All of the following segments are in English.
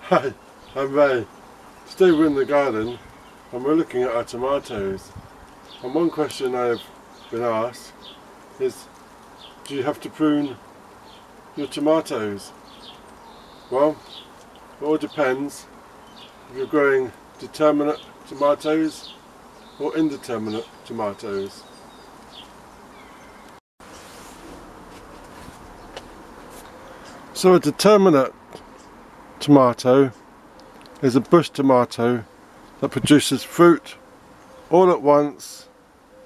Hi, I'm Ray. Today we're in the garden and we're looking at our tomatoes. And one question I've been asked is, do you have to prune your tomatoes? Well, it all depends if you're growing determinate tomatoes or indeterminate tomatoes. So a determinate tomato is a bush tomato that produces fruit all at once,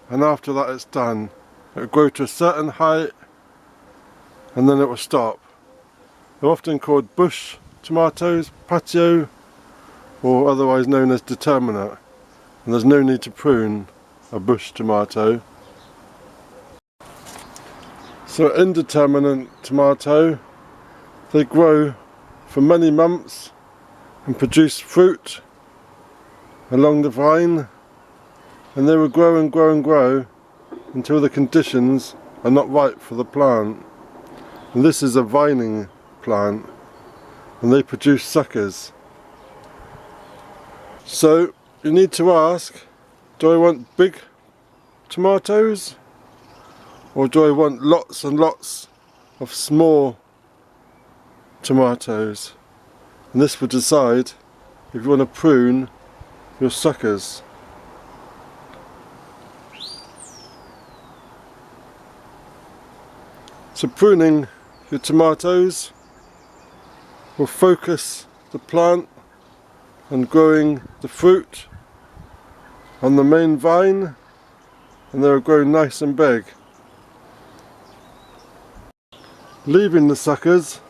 and after that it's done. It will grow to a certain height and then it will stop. They're often called bush tomatoes, patio, or otherwise known as determinate, and there's no need to prune a bush tomato. So indeterminate tomato, they grow for many months and produce fruit along the vine, and they will grow and grow and grow until the conditions are not right for the plant. And this is a vining plant, and they produce suckers. So you need to ask, do I want big tomatoes or do I want lots and lots of small tomatoes? And this will decide if you want to prune your suckers. So pruning your tomatoes will focus the plant on growing the fruit on the main vine, and they will grow nice and big. Leaving the suckers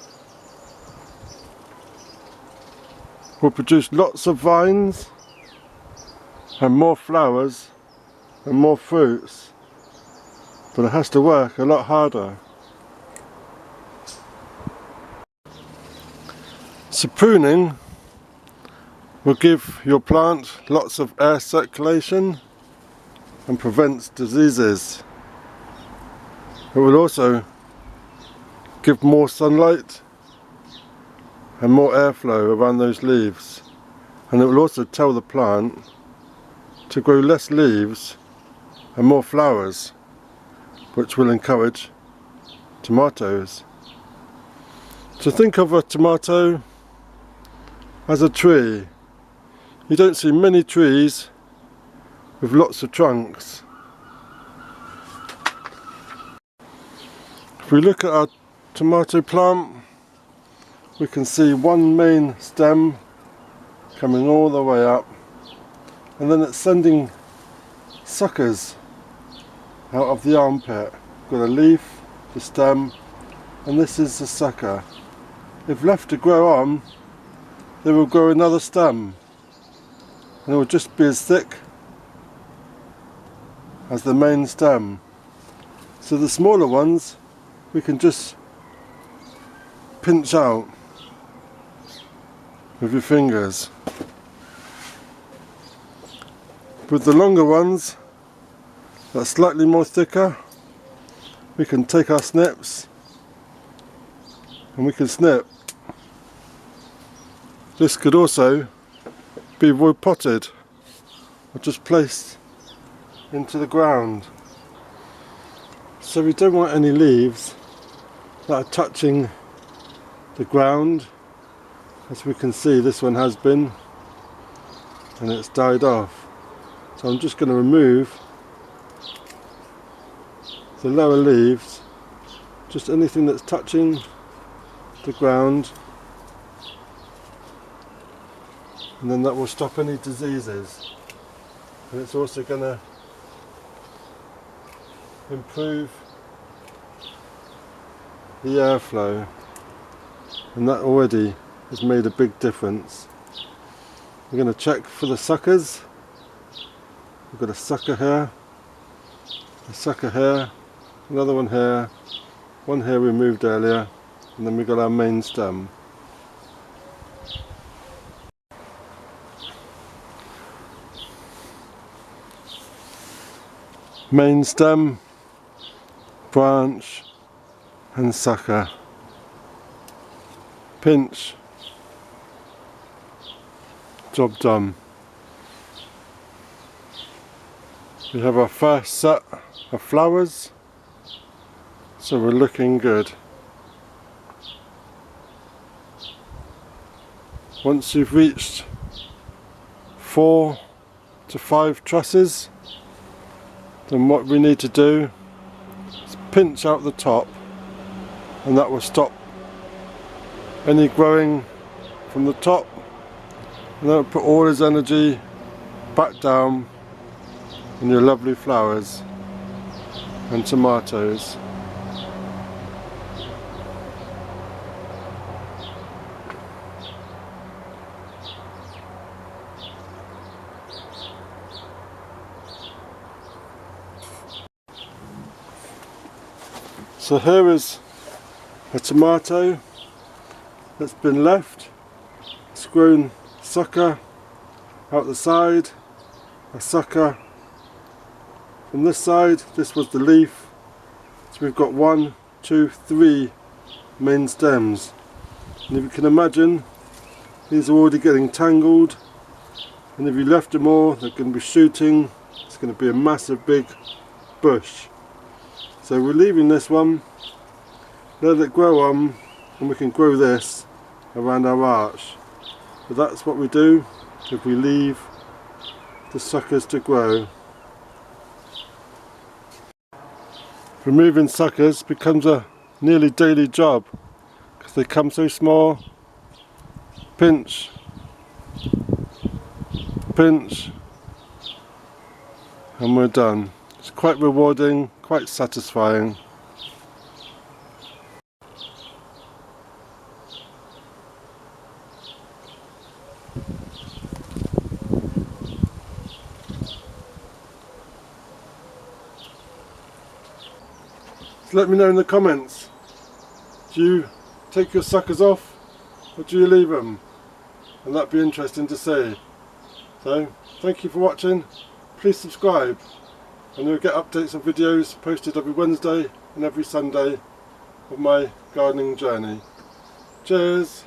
will produce lots of vines and more flowers and more fruits, but it has to work a lot harder. So pruning will give your plant lots of air circulation and prevents diseases. It will also give more sunlight and more airflow around those leaves, and it will also tell the plant to grow less leaves and more flowers, which will encourage tomatoes. So think of a tomato as a tree. You don't see many trees with lots of trunks. If we look at our tomato plant, we can see one main stem coming all the way up, and then it's sending suckers out of the armpit. We've got a leaf, the stem, and this is the sucker. If left to grow on, they will grow another stem, and it will just be as thick as the main stem. So the smaller ones we can just pinch out with your fingers. With the longer ones that are slightly more thicker, we can take our snips and we can snip. This could also be wood potted or just placed into the ground. So we don't want any leaves that are touching the ground. As we can see, this one has been, and it's died off. So I'm just going to remove the lower leaves, just anything that's touching the ground, and then that will stop any diseases. And it's also going to improve the airflow, and that already has made a big difference. We're going to check for the suckers. We've got a sucker here, a sucker here, another one here we moved earlier, and then we've got our main stem. Main stem, branch and sucker. Pinch Job done. We have our first set of flowers, so we're looking good. Once you've reached 4 to 5 trusses, then what we need to do is pinch out the top, and that will stop any growing from the top, and that will put all his energy back down in your lovely flowers and tomatoes. So here is a tomato that's been left. It's grown sucker out the side, a sucker from this side. This was the leaf. So we've got 1, 2, 3 main stems. And if you can imagine, these are already getting tangled. And if you left them all, they're going to be shooting. It's going to be a massive big bush. So we're leaving this one, let it grow on, and we can grow this around our arch. But that's what we do if we leave the suckers to grow. Removing suckers becomes a nearly daily job because they come so small. Pinch, pinch, and we're done. It's quite rewarding, quite satisfying. So let me know in the comments, do you take your suckers off or do you leave them? And that'd be interesting to see. So thank you for watching. Please subscribe, and you'll get updates of videos posted every Wednesday and every Sunday of my gardening journey. Cheers!